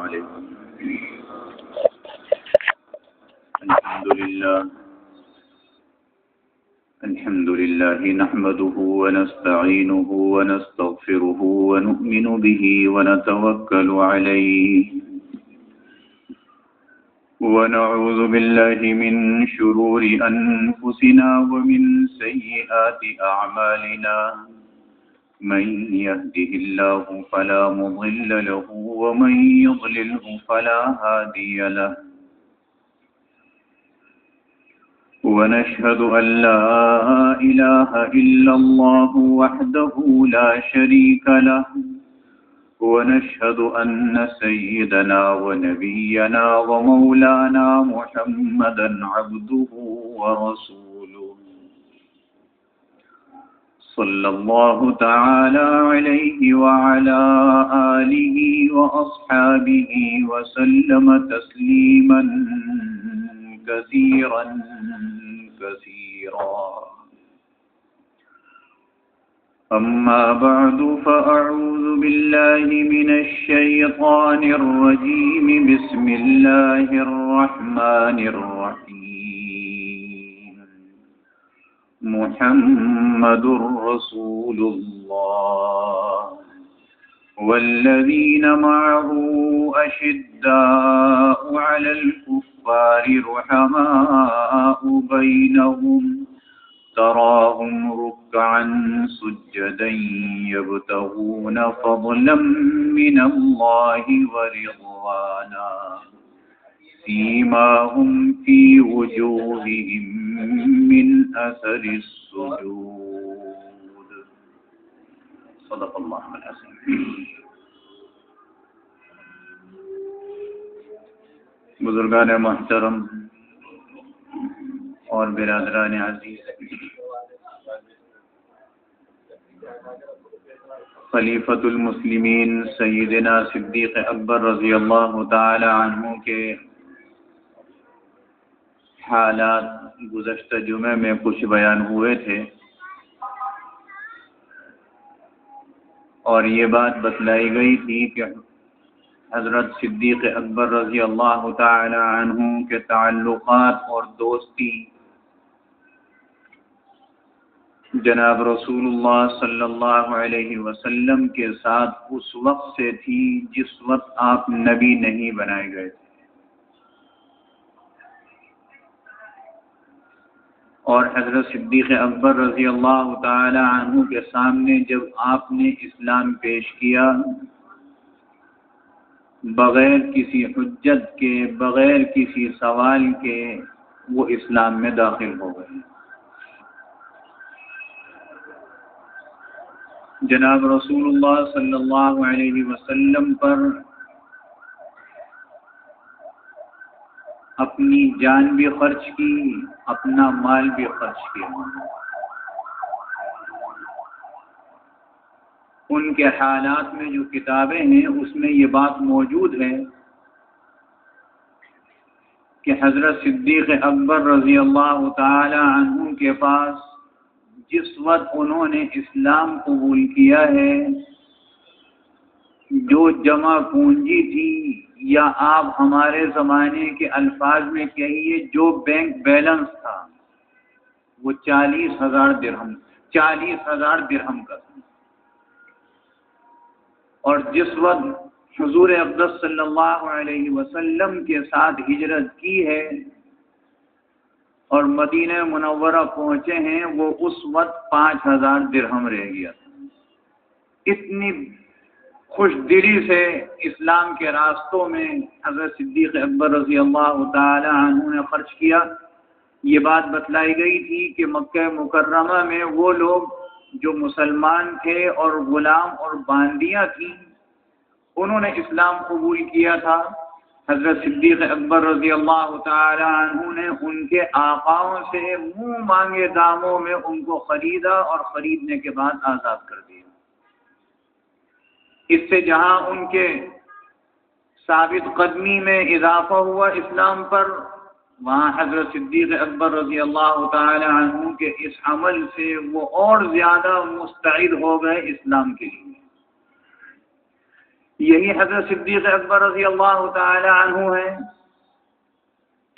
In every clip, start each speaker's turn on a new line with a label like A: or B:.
A: عليكم. الحمد لله نحمده ونستعينه ونستغفره ونؤمن به ونتوكل عليه ونعوذ بالله من شرور أنفسنا ومن سيئات أعمالنا من يهده الله فلا مضل له ومن يضلله فلا هادي له ونشهد أن لا إله إلا الله وحده لا شريك له ونشهد أن سيدنا ونبينا ومولانا محمدا عبده ورسوله صلى الله تعالى عليه وعلى آله وأصحابه وسلم تسليما كثيرا كثيرا. أما بعد فأعوذ بالله من الشيطان الرجيم. بسم الله الرحمن الرحيم. محمد رسول الله والذين معه أشداء على الكفار رحماء بينهم تراهم ركعا سجدا يبتغون فضلا من الله ورضوانا سيماهم في وجوههم من أثر السجود. صدق الله العظيم. بزرگان محترم اور برادران عزیز، خلیفۃ المسلمین سیدنا صدیق اکبر رضی اللہ تعالی عنہ کے حالات گزشتہ جمعے میں کچھ بیان ہوئے تھے، اور یہ بات بتلائی گئی تھی کہ حضرت صدیق اکبر رضی اللہ تعالی عنہ کے تعلقات اور دوستی جناب رسول اللہ صلی اللہ علیہ وسلم کے ساتھ اس وقت سے تھی جس وقت آپ نبی نہیں بنائے گئے تھے، اور حضرت صدیق اکبر رضی اللہ تعالی عنہ کے سامنے جب آپ نے اسلام پیش کیا، بغیر کسی حجت کے، بغیر کسی سوال کے وہ اسلام میں داخل ہو گئے. جناب رسول اللہ صلی اللہ علیہ وسلم پر اپنی جان بھی خرچ کی، اپنا مال بھی خرچ کیا. ان کے حالات میں جو کتابیں ہیں اس میں یہ بات موجود ہے کہ حضرت صدیق اکبر رضی اللہ تعالی عنہ کے پاس جس وقت انہوں نے اسلام قبول کیا ہے، جو جمع پونجی تھی، یا آپ ہمارے زمانے کے الفاظ میں کہیے جو بینک بیلنس تھا، وہ 40,000 درہم کا تھا. اور جس وقت حضور اقدس صلی اللہ علیہ وسلم کے ساتھ ہجرت کی ہے اور مدینہ منورہ پہنچے ہیں، وہ اس وقت 5,000 درہم رہ گیا تھا. اتنی خوش دلی سے اسلام کے راستوں میں حضرت صدیق اکبر رضی اللہ تعالی عنہ نے خرچ کیا. یہ بات بتلائی گئی تھی کہ مکہ مکرمہ میں وہ لوگ جو مسلمان تھے اور غلام اور باندیاں تھیں، انہوں نے اسلام قبول کیا تھا. حضرت صدیق اکبر رضی اللہ تعالی عنہ نے ان کے آقاؤں سے منہ مانگے داموں میں ان کو خریدا اور خریدنے کے بعد آزاد کر دیا. اس سے جہاں ان کے ثابت قدمی میں اضافہ ہوا اسلام پر، وہاں حضرت صدیق اکبر رضی اللہ تعالی عنہ کے اس عمل سے وہ اور زیادہ مستعد ہو گئے اسلام کے لیے. یہی حضرت صدیق اکبر رضی اللہ تعالی عنہ ہے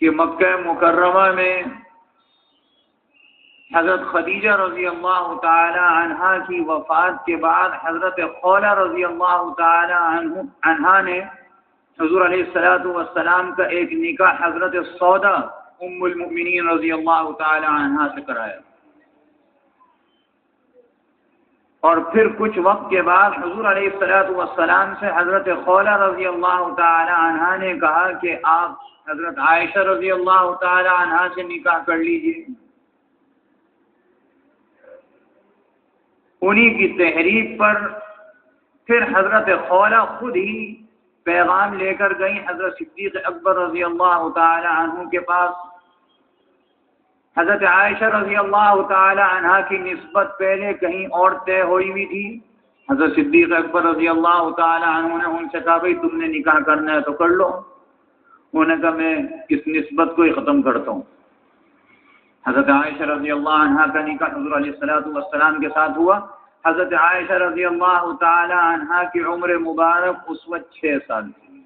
A: کہ مکہ مکرمہ میں حضرت خدیجہ رضی اللہ تعالی عنہا کی وفات کے بعد حضرت خولہ رضی اللہ تعالی عنہا نے حضور علیہ الصلوۃ والسلام کا ایک نکاح حضرت سودا ام المؤمنین رضی اللہ تعالی عنہا سے کرایا، اور پھر کچھ وقت کے بعد حضور علیہ الصلوۃ والسلام سے حضرت خولہ رضی اللہ تعالی عنہا نے کہا کہ آپ حضرت عائشہ رضی اللہ تعالی عنہا سے نکاح کر لیجیے۔ انہی کی تحریک پر پھر حضرت خولہ خود ہی پیغام لے کر گئی حضرت صدیق اکبر رضی اللہ تعالی عنہ کے پاس۔ حضرت عائشہ رضی اللہ تعالی عنہ کی نسبت پہلے کہیں اور طے ہوئی ہوئی تھی۔ حضرت صدیق اکبر رضی اللہ تعالی عنہ نے ان سے کہا بھائی تم نے نکاح کرنا ہے تو کر لو۔ انہوں نے کہا میں اس نسبت کو ہی ختم کرتا ہوں۔ حضرت عائشہ رضی اللہ عنہ کا نکاح حضور علیہ الصلوۃ والسلام کے ساتھ ہوا۔ حضرت عائشہ رضی اللہ تعالی عنہ کی عمر مبارک اس وقت 6 سال تھی،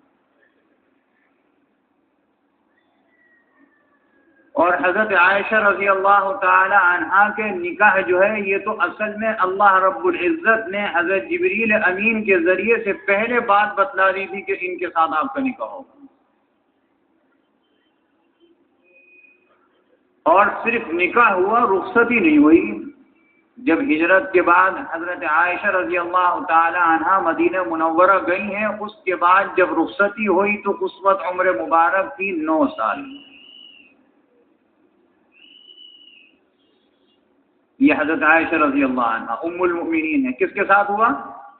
A: اور حضرت عائشہ رضی اللہ تعالی عنہ کے نکاح جو ہے یہ تو اصل میں اللہ رب العزت نے حضرت جبریل امین کے ذریعے سے پہلے بات بتلا دی تھی کہ ان کے ساتھ آپ کا نکاح ہوگا، اور صرف نکاح ہوا، رخصتی نہیں ہوئی۔ جب ہجرت کے بعد حضرت عائشہ رضی اللہ تعالی عنہ مدینہ منورہ گئی ہیں، اس کے بعد جب رخصتی ہوئی تو اس وقت عمر مبارک تھی 9 سال۔ یہ حضرت عائشہ رضی اللہ عنہ ام المؤمنین ہے، کس کے ساتھ ہوا؟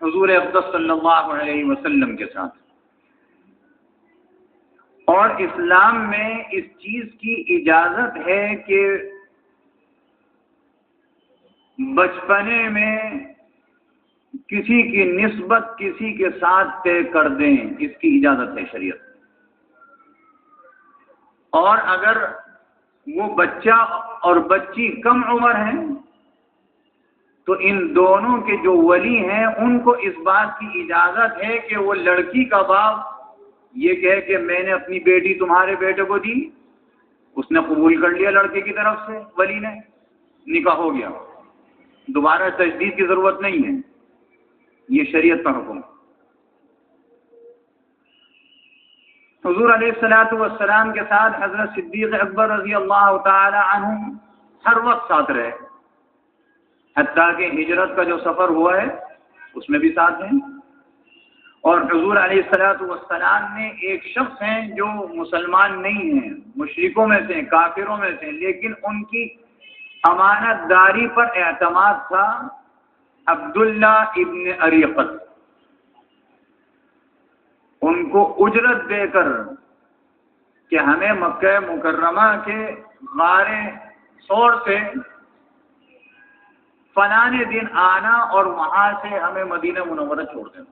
A: حضور اقدس صلی اللہ علیہ وسلم کے ساتھ۔ اور اسلام میں اس چیز کی اجازت ہے کہ بچپنے میں کسی کی نسبت کسی کے ساتھ طے کر دیں، اس کی اجازت ہے شریعت۔ اور اگر وہ بچہ اور بچی کم عمر ہیں تو ان دونوں کے جو ولی ہیں ان کو اس بات کی اجازت ہے کہ وہ لڑکی کا باپ یہ کہے کہ میں نے اپنی بیٹی تمہارے بیٹے کو دی، اس نے قبول کر لیا لڑکے کی طرف سے، ولی نے، نکاح ہو گیا، دوبارہ تجدید کی ضرورت نہیں ہے، یہ شریعت کا حکم۔ حضور علیہ الصلوۃ والسلام کے ساتھ حضرت صدیق اکبر رضی اللہ تعالی عنہ ہر وقت ساتھ رہے، حتیٰ کہ ہجرت کا جو سفر ہوا ہے اس میں بھی ساتھ ہیں۔ اور حضور علیہ الصلوۃ والسلام نے ایک شخص ہیں جو مسلمان نہیں ہیں، مشرکوں میں سے، کافروں میں سے، لیکن ان کی امانت داری پر اعتماد تھا، عبداللہ ابن اریقط۔ ان کو اجرت دے کر کہ ہمیں مکہ مکرمہ کے غار ثور سے فلاں دن آنا اور وہاں سے ہمیں مدینہ منورہ چھوڑ دینا،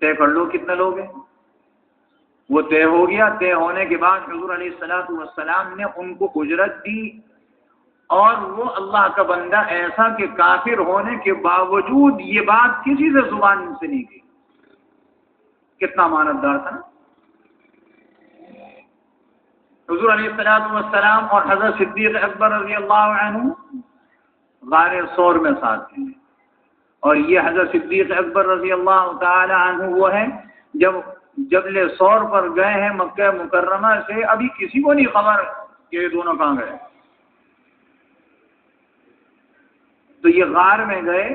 A: طے کر لو کتنے لوگ ہیں۔ وہ طے ہو گیا۔ طے ہونے کے بعد حضور علیہ الصلوۃ والسلام نے ان کو اجرت دی، اور وہ اللہ کا بندہ ایسا کہ کافر ہونے کے باوجود یہ بات کسی سے زبان سے نہیں گئی، کتنا امانتدار تھا۔ حضور علیہ الصلوۃ والسلام اور حضرت صدیق اکبر رضی اللہ عنہ غار ثور میں ساتھ ہیں، اور یہ حضرت صدیق اکبر رضی اللہ تعالی عنہ وہ ہیں جب جبل ثور پر گئے ہیں مکہ مکرمہ سے، ابھی کسی کو نہیں خبر کہ یہ دونوں کہاں گئے، تو یہ غار میں گئے،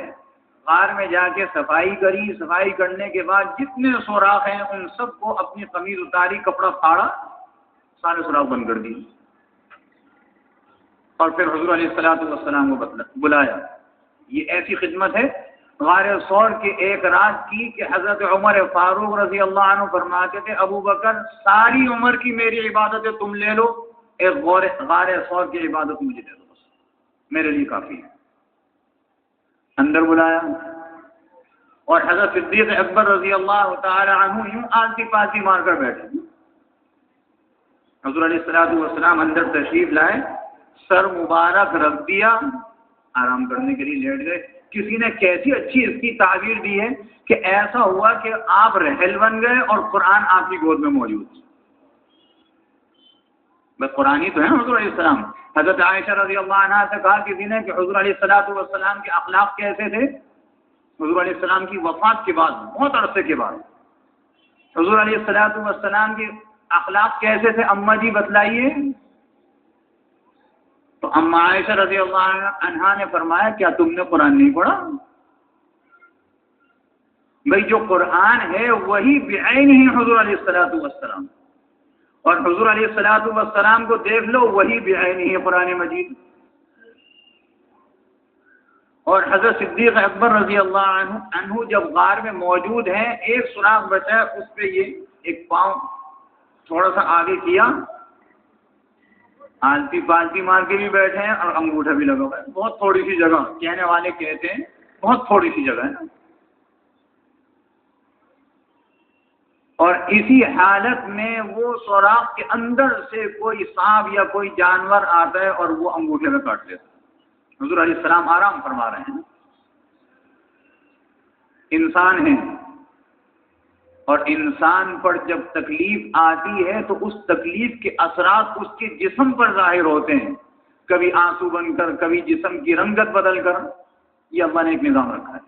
A: غار میں جا کے صفائی کری، صفائی کرنے کے بعد جتنے سوراخ ہیں ان سب کو اپنی قمیض اتاری، کپڑا پھاڑا، سارے سوراخ بند کر دیے، اور پھر حضور علیہ الصلوۃ والسلام کو بلایا۔ یہ ایسی خدمت ہے غار ثور کے ایک رات کی کہ حضرت عمر فاروق رضی اللہ عنہ فرماتے تھے ابو بکر ساری عمر کی میری عبادتیں تم لے لو، ایک غار ثور کی عبادت مجھے دے دو، بس میرے لیے کافی ہے۔ اندر بلایا، اور حضرت صدیق اکبر رضی اللہ تعالی عنہ یوں آلتی پالتی مار کر بیٹھے۔ حضور علیہ الصلوۃ والسلام اندر تشریف لائے، سر مبارک رکھ دیا، آرام کرنے کے لیے لیٹ گئے، کسی نے کیسی اچھی اس کی تعبیر دی ہے کہ ایسا ہوا کہ آپ رحل بن گئے اور قرآن آپ کی گود میں موجود. بس قرآن ہی تو ہے حضور علیہ السلام. حضرت عائشہ رضی اللہ عنہا سے کہا کسی نے کہ حضور علیہ السلام کے اخلاق کیسے تھے. حضور علیہ السلام کی وفات کے بعد بہت عرصے کے بعد حضور علیہ السلام کے اخلاق کیسے تھے اماں جی بتلائیے. تو اماں عائشہ رضی اللہ عنہا نے فرمایا کیا تم نے قرآن نہیں پڑھا؟ بھئی جو قرآن ہے وہی بعینہ ہی حضور علیہ السلام، اور حضور علیہ السلام کو دیکھ لو وہی بعینہ ہی قرآن مجید. اور حضرت صدیق اکبر رضی اللہ عنہ جب غار میں موجود ہیں، ایک سوراخ بچا ہے، اس پہ یہ ایک پاؤں تھوڑا سا آگے کیا، آلتی پالتی مار کے بھی بیٹھے ہیں اور انگوٹھا بھی لگا ہوا ہے. بہت تھوڑی سی جگہ، کہنے والے کہتے ہیں بہت تھوڑی سی جگہ ہے. اور اسی حالت میں وہ سوراخ کے اندر سے کوئی سانپ یا کوئی جانور آتا ہے اور وہ انگوٹھے میں کاٹ دیتا ہے. حضور علیہ السلام آرام فرما رہے ہیں. انسان ہے اور انسان پر جب تکلیف آتی ہے تو اس تکلیف کے اثرات اس کے جسم پر ظاہر ہوتے ہیں، کبھی آنسو بن کر، کبھی جسم کی رنگت بدل کر. یہ اللہ نے ایک نظام رکھا ہے.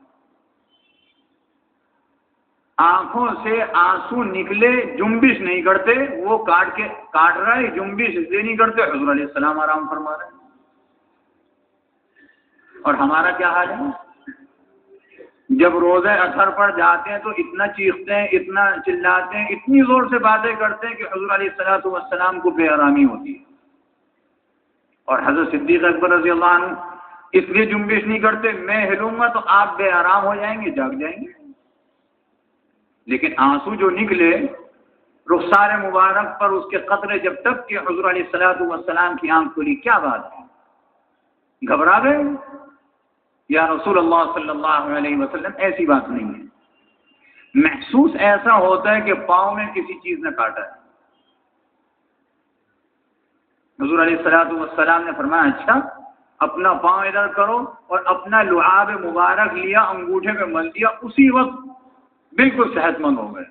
A: آنکھوں سے آنسو نکلے جنبش نہیں کرتے، وہ کاٹ رہا ہے، جنبش اس لیے نہیں کرتے. حضور علیہ السلام آرام فرما رہے ہیں. اور ہمارا کیا حال ہے؟ جب روزہ اثر پر جاتے ہیں تو اتنا چیختے ہیں، اتنا چلاتے ہیں، اتنی زور سے باتیں کرتے ہیں کہ حضور علیہ السلام کو بے آرامی ہوتی ہے. اور حضرت صدیق اکبر رضی اللہ عنہ اس لیے جنبش نہیں کرتے، میں ہلوں گا تو آپ بے آرام ہو جائیں گے، جاگ جائیں گے. لیکن آنسو جو نکلے رخسار مبارک پر، اس کے قطرے جب تک کہ حضور علیہ السلام کی آنکھ کھلی، کیا بات ہے؟ گھبرا گئے؟ یا رسول اللہ صلی اللہ علیہ وسلم ایسی بات نہیں ہے. محسوس ایسا ہوتا ہے کہ پاؤں میں کسی چیز نے کاٹا ہے. حضور علیہ السلام نے فرمایا اچھا اپنا پاؤں ادھر کرو، اور اپنا لعاب مبارک لیا، انگوٹھے میں مل دیا، اسی وقت بالکل صحت مند ہو گئے.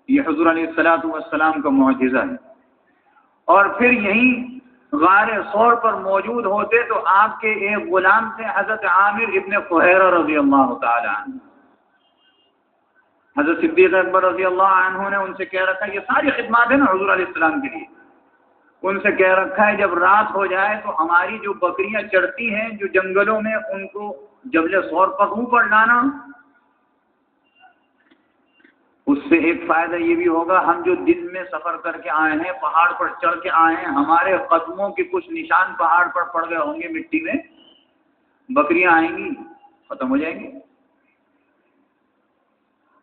A: یہ حضور علیہ السلام کا معجزہ ہے. اور پھر یہیں غار ثور پر موجود ہوتے تو آپ کے ایک غلام تھے حضرت عامر ابن فہیرہ رضی اللہ تعالی عنہ. حضرت صدیق اکبر رضی اللہ عنہ نے ان سے کہہ رکھا ہے، یہ ساری خدمات ہیں نا حضور علیہ السلام کے لیے، ان سے کہہ رکھا ہے جب رات ہو جائے تو ہماری جو بکریاں چرتی ہیں جو جنگلوں میں، ان کو جبل ثور پر اوپر لانا. اس سے ایک فائدہ یہ بھی ہوگا، ہم جو دن میں سفر کر کے آئے ہیں، پہاڑ پر چڑھ کے آئے ہیں، ہمارے قدموں کے کچھ نشان پہاڑ پر پڑ گئے ہوں گے مٹی میں، بکریاں آئیں گی ختم ہو جائیں گی.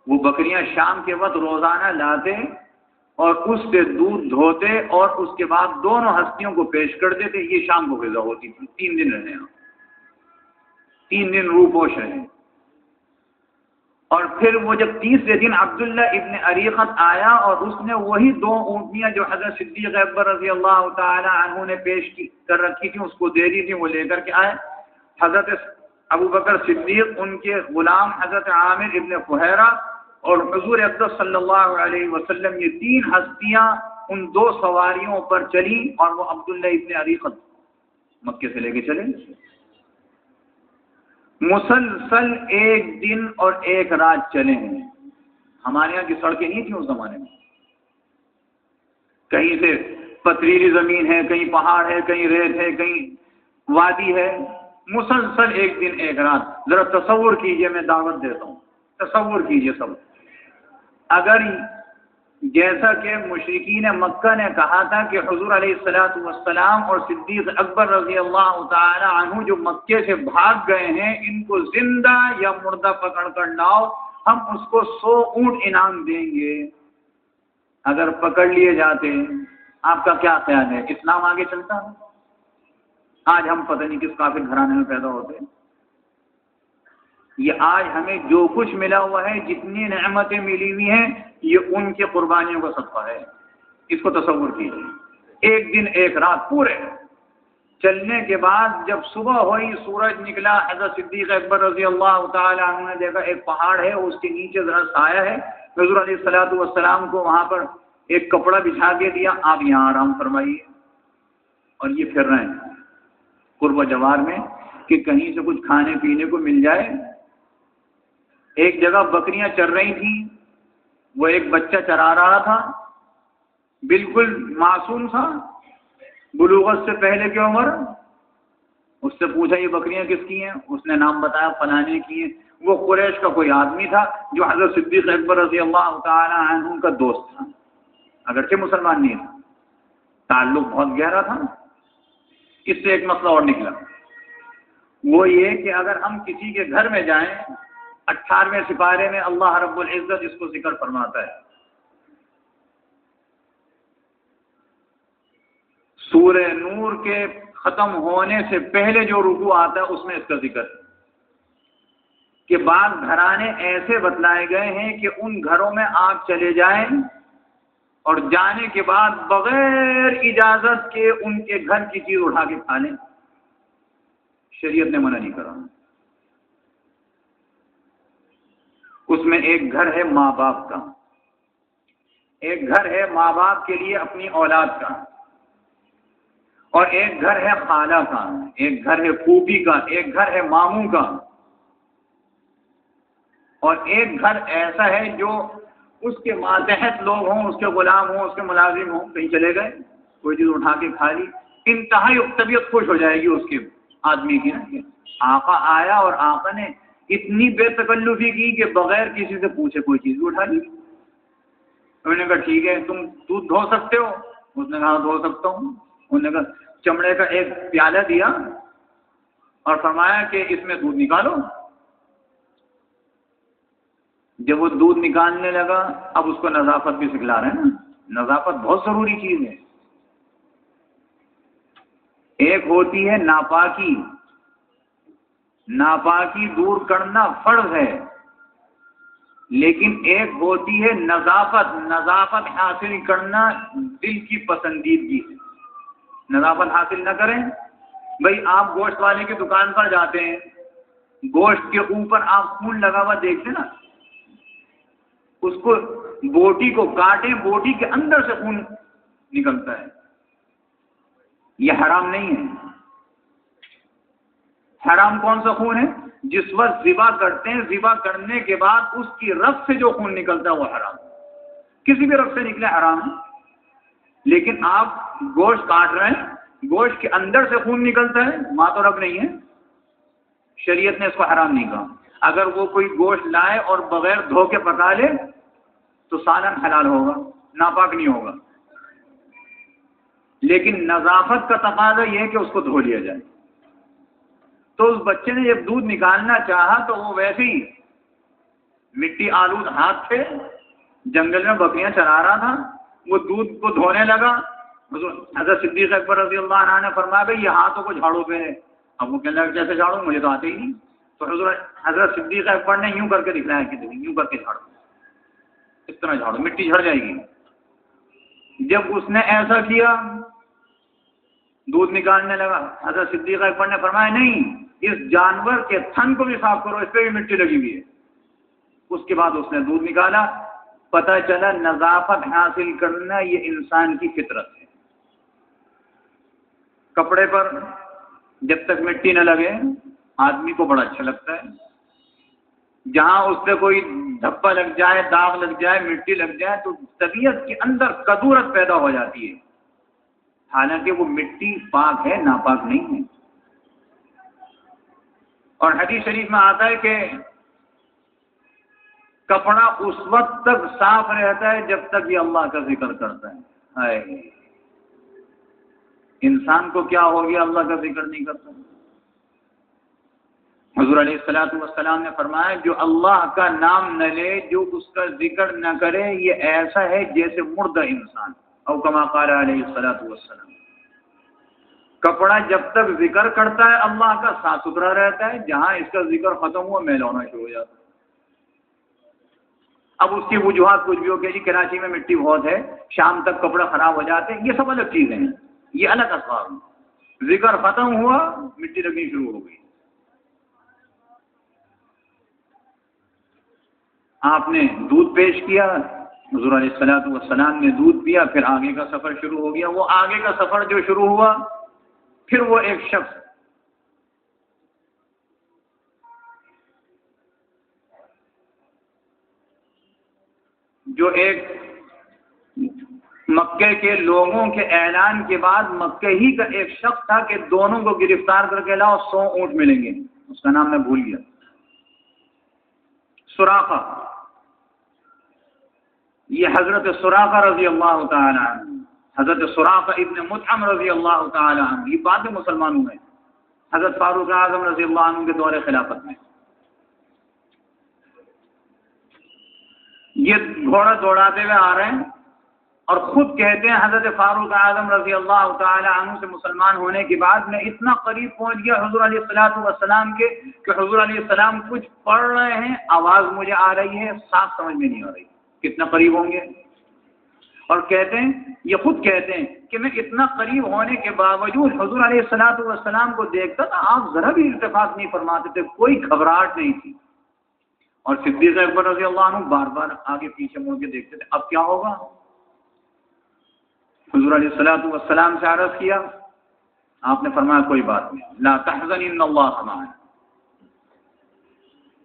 A: وہ بکریاں شام کے وقت روزانہ لاتے اور اس سے دودھ دھوتے اور اس کے بعد دونوں ہستیوں کو پیش کر دیتے. یہ شام کو غذا ہوتی تھی. 3 دن رہنے، 3 دن روپوش رہے. اور پھر وہ جب تیسرے دن عبداللہ ابن اریقت آیا اور اس نے وہی 2 اونٹنیاں جو حضرت صدیق اکبر رضی اللہ تعالی عنہ نے پیش کر رکھی تھی اس کو دے دی تھی، وہ لے کر کے آئے. حضرت ابو بکر صدیق، ان کے غلام حضرت عامر ابن فہیرہ اور حضور اقدس صلی اللہ علیہ وسلم، یہ 3 ہستیاں ان 2 سواریوں پر چلی اور وہ عبداللہ ابن اریقت مکے سے لے کے چلے. مسلسل 1 دن اور 1 رات چلے ہیں. ہمارے یہاں کی سڑکیں نہیں تھیں اس زمانے میں، کہیں سے پتریلی زمین ہے، کہیں پہاڑ ہے، کہیں ریت ہے، کہیں وادی ہے. مسلسل 1 دن 1 رات. ذرا تصور کیجئے، میں دعوت دیتا ہوں، تصور کیجئے سب. اگر جیسا کہ مشرکین مکہ نے کہا تھا کہ حضور علیہ السلام اور صدیق اکبر رضی اللہ تعالی عنہ جو مکے سے بھاگ گئے ہیں، ان کو زندہ یا مردہ پکڑ کر لاؤ، ہم اس کو 100 اونٹ انعام دیں گے. اگر پکڑ لیے جاتے، آپ کا کیا خیال ہے؟ اسلام آگے چلتا ہے؟ آج ہم پتہ نہیں کس کافر گھرانے میں پیدا ہوتے ہیں. یہ آج ہمیں جو کچھ ملا ہوا ہے، جتنی نعمتیں ملی ہوئی ہیں، یہ ان کی قربانیوں کا صدقہ ہے. اس کو تصور کیجیے. 1 دن 1 رات پورے چلنے کے بعد جب صبح ہوئی، سورج نکلا، حضرت صدیق اکبر رضی اللہ تعالی عنہ نے دیکھا ایک پہاڑ ہے، اس کے نیچے ذرا سایہ ہے، حضور علیہ الصلوۃ والسلام کو وہاں پر ایک کپڑا بچھا کے دیا، آپ یہاں آرام فرمائیے. اور یہ پھر رہے ہیں قرب و جوار میں کہ کہیں سے کچھ کھانے پینے کو مل جائے. ایک جگہ بکریاں چر رہی تھیں، وہ ایک بچہ چرا رہا تھا، بالکل معصوم تھا، بلوغت سے پہلے کی عمر. اس سے پوچھا یہ بکریاں کس کی ہیں؟ اس نے نام بتایا فلانے کی ہیں. وہ قریش کا کوئی آدمی تھا جو حضرت صدیق اکبر رضی اللہ تعالی عنہ کا دوست تھا، اگرچہ مسلمان نہیں تھا، تعلق بہت گہرا تھا. اس سے ایک مسئلہ اور نکلا، وہ یہ کہ اگر ہم کسی کے گھر میں جائیں، 18ویں سپارے میں اللہ رب العزت اس کو ذکر فرماتا ہے. سورہ نور کے ختم ہونے سے پہلے جو رکوع آتا ہے اس میں اس کا ذکر ہے کہ بعض گھرانے ایسے بتلائے گئے ہیں کہ ان گھروں میں آپ چلے جائیں اور جانے کے بعد بغیر اجازت کے ان کے گھر کی چیز اٹھا کے کھا لیں. شریعت نے منع نہیں کرا. اس میں ایک گھر ہے ماں باپ کا، ایک گھر ہے ماں باپ کے لیے اپنی اولاد کا، اور ایک گھر ہے خالہ کا، ایک گھر ہے پھوپھی کا، ایک گھر ہے ماموں کا، اور ایک گھر ایسا ہے جو اس کے ماتحت لوگ ہوں، اس کے غلام ہوں، اس کے ملازم ہوں. کہیں چلے گئے، کوئی چیز اٹھا کے کھا لی، انتہائی طبیعت خوش ہو جائے گی اس کے آدمی کی نا کہ آقا آیا اور آقا نے اتنی بے تکلفی کی کہ بغیر کسی سے پوچھے کوئی چیز بھی اٹھا لی. انہوں نے کہا ٹھیک ہے تم دودھ دھو سکتے ہو؟ اس نے کہا دھو سکتا ہوں. انہوں نے کہا چمڑے کا ایک پیالہ دیا اور فرمایا کہ اس میں دودھ نکالو. جب وہ دودھ نکالنے لگا، اب اس کو نظافت بھی سکھلا رہے ہیں نا، نظافت بہت ضروری چیز ہے. ایک ہوتی ہے ناپاکی، ناپاکی دور کرنا فرض ہے، لیکن ایک ہوتی ہے نظافت، نظافت حاصل کرنا دل کی پسندیدگی ہے. نظافت حاصل نہ کریں. بھئی آپ گوشت والے کی دکان پر جاتے ہیں، گوشت کے اوپر آپ خون لگا ہوا دیکھتے نا، اس کو بوٹی کو کاٹیں، بوٹی کے اندر سے خون نکلتا ہے. یہ حرام نہیں ہے. حرام کون سا خون ہے؟ جس وقت ذبح کرتے ہیں، ذبح کرنے کے بعد اس کی رگ سے جو خون نکلتا ہے وہ حرام. کسی بھی رگ سے نکلے حرام ہے. لیکن آپ گوشت کاٹ رہے ہیں، گوشت کے اندر سے خون نکلتا ہے، ماں تو رگ نہیں ہے، شریعت نے اس کو حرام نہیں کہا. اگر وہ کوئی گوشت لائے اور بغیر دھو کے پکا لے تو سالن حلال ہوگا، ناپاک نہیں ہوگا. لیکن نظافت کا تقاضا یہ ہے کہ اس کو دھو لیا جائے. تو اس بچے نے جب دودھ نکالنا چاہا تو وہ ویسے ہی مٹی آلود ہاتھ تھے، جنگل میں بکریاں چرا رہا تھا، وہ دودھ کو دھونے لگا. حضرت صدیق اکبر رضی اللہ عنہ نے فرمایا بھائی یہ ہاتھوں کو جھاڑو پہ. اب وہ کہنے لگا کیسے جھاڑو، مجھے تو آتے ہی نہیں. تو حضرت صدیق اکبر نے یوں کر کے دکھلایا کہ یوں کر کے جھاڑو، اس طرح جھاڑو، مٹی جھڑ جائے گی. جب اس نے ایسا کیا، دودھ نکالنے لگا، حضرت صدیق اکبر نے فرمایا نہیں، اس جانور کے تھن کو بھی صاف کرو، اس پہ بھی مٹی لگی ہوئی ہے. اس کے بعد اس نے دودھ نکالا. پتہ چلا نظافت حاصل کرنا یہ انسان کی فطرت ہے. کپڑے پر جب تک مٹی نہ لگے آدمی کو بڑا اچھا لگتا ہے. جہاں اس پہ کوئی دھبا لگ جائے، داغ لگ جائے، مٹی لگ جائے تو طبیعت کے اندر کدورت پیدا ہو جاتی ہے. حالانکہ وہ مٹی پاک ہے، ناپاک نہیں ہے. اور حدیث شریف میں آتا ہے کہ کپڑا اس وقت تک صاف رہتا ہے جب تک یہ اللہ کا ذکر کرتا ہے. انسان کو کیا ہو گیا اللہ کا ذکر نہیں کرتا. حضور علیہ الصلوۃ والسلام نے فرمایا جو اللہ کا نام نہ لے، جو اس کا ذکر نہ کرے، یہ ایسا ہے جیسے مردہ انسان. او کما قال علیہ الصلوۃ والسلام. کپڑا جب تک ذکر کرتا ہے اللہ کا صاف ستھرا رہتا ہے، جہاں اس کا ذکر ختم ہوا میل ہونا شروع ہو جاتا ہے. اب اس کی وجوہات کچھ بھی ہو کہ جی کراچی میں مٹی بہت ہے، شام تک کپڑا خراب ہو جاتے ہیں، یہ سب الگ چیزیں ہیں، یہ الگ اسباب ہیں. ذکر ختم ہوا مٹی لگنی شروع ہو گئی. آپ نے دودھ پیش کیا، حضور علیہ الصلوۃ والسلام نے دودھ پیا، پھر آگے کا سفر شروع ہو گیا. وہ آگے کا سفر جو شروع ہوا، پھر وہ ایک شخص جو ایک مکے کے لوگوں کے اعلان کے بعد مکے ہی کا ایک شخص تھا کہ دونوں کو گرفتار کر کے لاؤ، 100 اونٹ ملیں گے. اس کا نام میں بھول گیا. سراقہ، یہ حضرت سراقہ رضی اللہ تعالی عنہ، حضرت سراقہ ابن مطعم رضی اللہ تعالی عنہ، یہ بعد میں مسلمان ہوئے حضرت فاروق اعظم رضی اللہ عنہ کے دور خلافت میں. یہ گھوڑا دوڑاتے ہوئے آ رہے ہیں اور خود کہتے ہیں حضرت فاروق اعظم رضی اللہ تعالی عنہ سے مسلمان ہونے کے بعد میں اتنا قریب پہنچ گیا حضور علیہ الصلوۃ والسلام کے کہ حضور علیہ السلام کچھ پڑھ رہے ہیں، آواز مجھے آ رہی ہے، صاف سمجھ میں نہیں آ رہی. کتنا قریب ہوں گے. اور کہتے ہیں، یہ خود کہتے ہیں کہ میں اتنا قریب ہونے کے باوجود حضور علیہ الصلوۃ والسلام کو دیکھتا تھا، آپ ذرا بھی التفات نہیں فرماتے تھے، کوئی گھبراہٹ نہیں تھی. اور صدیق اکبر رضی اللہ عنہ بار بار آگے پیچھے مڑ کے دیکھتے تھے اب کیا ہوگا. حضور علیہ الصلوۃ والسلام سے عرض کیا، آپ نے فرمایا کوئی بات نہیں، لا تحزن ان اللہ معنا.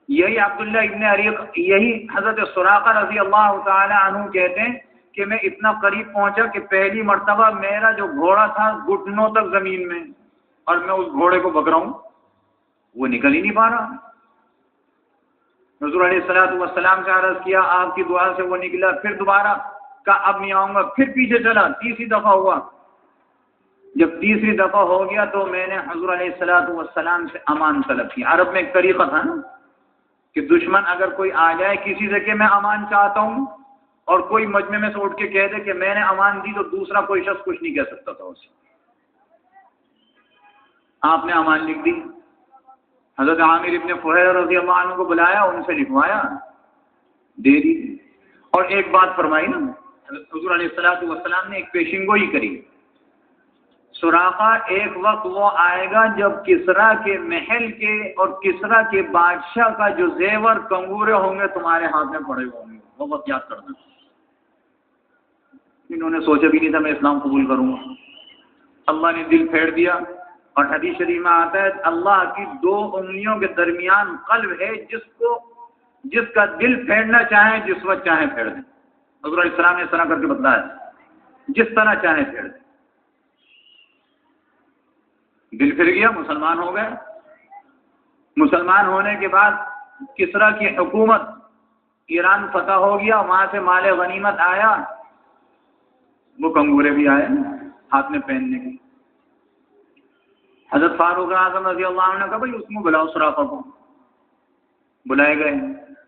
A: یہی عبداللہ ابن عریق، یہی حضرت سراقہ رضی اللہ تعالی عنہ کہتے ہیں کہ میں اتنا قریب پہنچا کہ پہلی مرتبہ میرا جو گھوڑا تھا گھٹنوں تک زمین میں، اور میں اس گھوڑے کو بک رہا ہوں، وہ نکل ہی نہیں پا رہا. حضور علیہ الصلوۃ والسلام سے عرض کیا، آپ کی دعا سے وہ نکلا. پھر دوبارہ کہا اب نہیں آؤں گا، پھر پیچھے چلا. تیسری دفعہ ہوا. جب تیسری دفعہ ہو گیا تو میں نے حضور علیہ الصلوۃ والسلام سے امان طلب کی. عرب میں ایک طریقہ تھا نا کہ دشمن اگر کوئی آ جائے کسی سے کہ میں امان چاہتا ہوں، اور کوئی مجمع میں سے اٹھ کے کہہ دے کہ میں نے امان دی، تو دوسرا کوئی شخص کچھ نہیں کہہ سکتا تھا اسے. آپ نے امان لکھ دی. حضرت عامر ابن فہیر رضی اللہ عنہ کو بلایا، ان سے لکھوایا، دے دی. اور ایک بات فرمائی نا، حضور علیہ الصلوۃ والسلام نے ایک پیشن گوئی کری. سراقہ ایک وقت وہ آئے گا جب کسرا کے محل کے اور کسرا کے بادشاہ کا جو زیور کنگورے ہوں گے تمہارے ہاتھ میں پڑے ہوں گے، وہ وقت یاد کرنا. انہوں نے سوچا بھی نہیں تھا میں اسلام قبول کروں گا. اللہ نے دل پھیر دیا. اور حدیث شریف میں آتا ہے اللہ کی 2 انگلیوں کے درمیان قلب ہے، جس کا دل پھیرنا چاہے جس وقت چاہے پھیر دیں. حضور علیہ السلام نے اس طرح کر کے بتلایا، جس طرح چاہے پھیر دیں. دل پھر گیا، مسلمان ہو گئے. مسلمان ہونے کے بعد کسرا کی حکومت ایران فتح ہو گیا، وہاں سے مال غنیمت آیا، وہ کنگورے بھی آئے ہاتھ میں پہننے کی. حضرت فاروق اعظم رضی اللہ عنہ نے کہا بھائی اس میں بلاؤ سراقہ کو. بلائے گئے.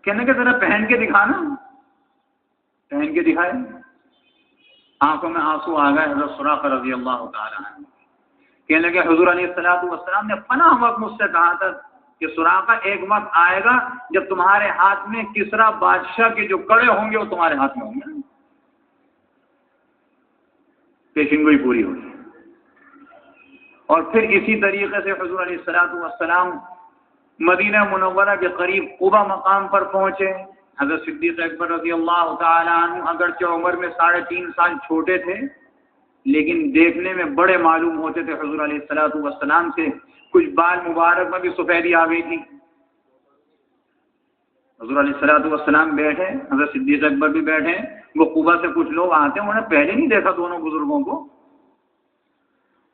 A: کہنے کہ ذرا پہن کے دکھانا. پہن کے دکھائے. آنکھوں میں آنسو آ گئے حضرت سراقہ رضی اللہ تعالی عنہ. کہنے لگے حضور علیہ الصلوۃ والسلام نے پناہ وقت مجھ سے کہا تھا کہ سراقہ ایک وقت آئے گا جب تمہارے ہاتھ میں کسرا بادشاہ کے جو کڑے ہوں گے وہ تمہارے ہاتھ میں ہوں گے. پیشن گوئی پوری ہوئی. اور پھر اسی طریقے سے حضور علیہ الصلوۃ والسلام مدینہ منورہ کے قریب قبا مقام پر پہنچے. حضرت صدیق اکبر رضی اللہ تعالی عنہ اگرچہ عمر میں 3.5 سال چھوٹے تھے لیکن دیکھنے میں بڑے معلوم ہوتے تھے حضور علیہ الصلوۃ والسلام سے. کچھ بال مبارک میں بھی سفیدی آ گئی تھی. حضور علیہ الصلوۃ والسلام بیٹھے، حضرت صدیق اکبر بھی بیٹھے. وہ قبا سے کچھ لوگ آتے ہیں، انہوں نے پہلے نہیں دیکھا دونوں بزرگوں کو،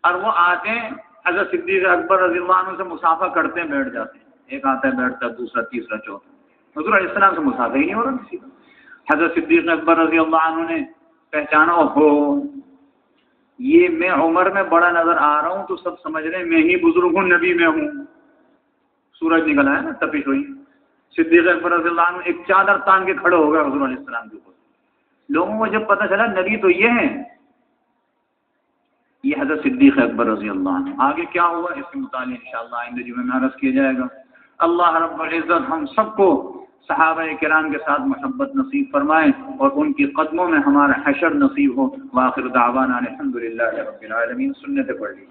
A: اور وہ آتے ہیں حضرت صدیق اکبر رضی اللہ عنہ سے مسافہ کرتے ہیں، بیٹھ جاتے ہیں. ایک آتا ہے بیٹھتا ہے، دوسرا تیسرا چوتھا. حضور علیہ السلام سے مسافہ ہی نہیں ہو رہا کسی کا. حضرت صدیق اکبر رضی اللہ عنہ نے پہچانا، ہو یہ میں عمر میں بڑا نظر آ رہا ہوں تو سب سمجھ رہے ہیں میں ہی بزرگ ہوں، نبی میں ہوں. سورج نکلا ہے نا، تپش ہوئی. صدیق اکبر رضی اللہ عنہ ایک چادر تان کے کھڑے ہو گئے حضور علیہ السلام کے اوپر. لوگوں کو جب پتہ چلا نبی تو یہ ہیں، یہ حضرت صدیق اکبر رضی اللہ عنہ. آگے کیا ہوا اس کے متعلق انشاءاللہ آئندہ جمعے میں عرض کیا جائے گا. اللہ رب العزت ہم سب کو صحابہ کرام کے ساتھ محبت نصیب فرمائے اور ان کی قدموں میں ہمارا حشر نصیب ہو. وآخر دعوانا الحمدللہ رب العالمین. سنتیں پڑھ لی.